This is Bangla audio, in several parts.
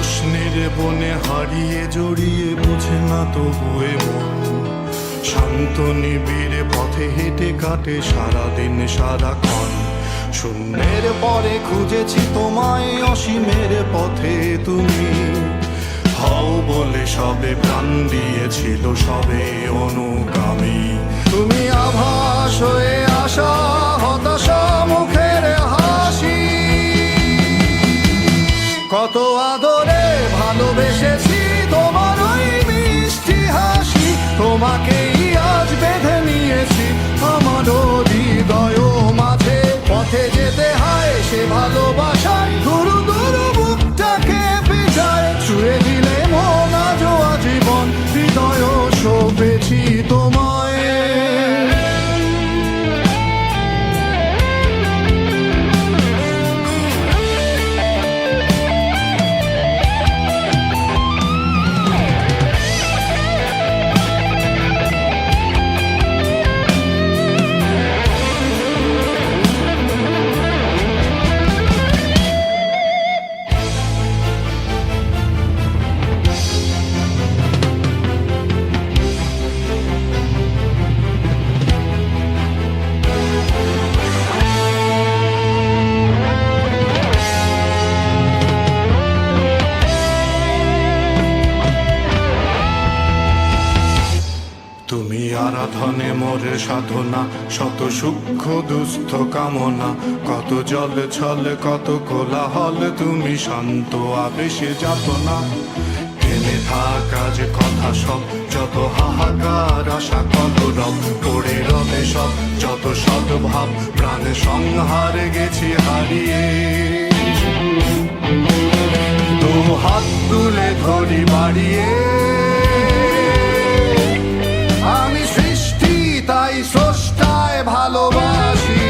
প্রশ্নের বনে হারিয়ে জড়িয়ে বোঝে না তবুয়ে মন। শান্ত নিবিড় পথে হেঁটে কাটে সারাদিন সারাক্ষণ। শূন্যের পরে খুঁজেছি তোমায়, অসীমের পথে তুমি হও বলে সবে প্রাণ দিয়েছিল, সবে অনুগামী। তুমি আভাস হয়ে আসা, হতাশা মুখের হাসি। কত আদরে ভালোবেসেছি তোমার ওই মিষ্টি হাসি। তোমাকেই আজ বেঁধে নিয়েছি আমার হৃদয় মাঝে। পথে যেতে হয় সে ভালোবাসায়, দুরু দুরু বুকটাকে পিছায়। ছুঁয়ে দিলে মন আজও আজীবন, হৃদয় সপেছি তোমায়। তুমি আরাধনে মোরে সাধনা, শত সূক্ষ্ম দুস্থ কামনা। কত জল ছল কত কোলাহল, তুমি শান্ত আবেশে যাতনা। টেনে থাকা যে কথা সব, যত হাহাকার আশা কত রব। পড়ে রবে সব যত সদ্ভাব, প্রাণে সংহারে গেছি হারিয়ে। দু হাত তুলে ধরি বাড়িয়ে, আমি সৃষ্টি তাই স্রষ্টায় ভালোবাসি।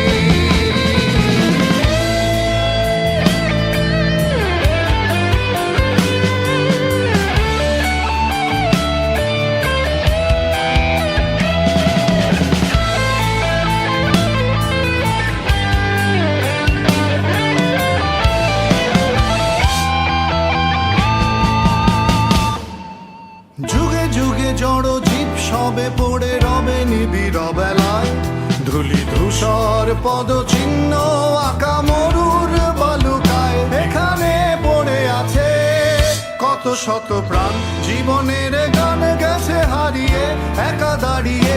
যুগে যুগে জড় জীব সবে পড়ে রবে নিবিড় বেলায়। ধুলি ধূসর পদচিহ্ন আঁকা মরুর বালুকায়। এখানে পড়ে আছে কত শত প্রাণ, জীবনের গান গেছে হারিয়ে। একা দাঁড়িয়ে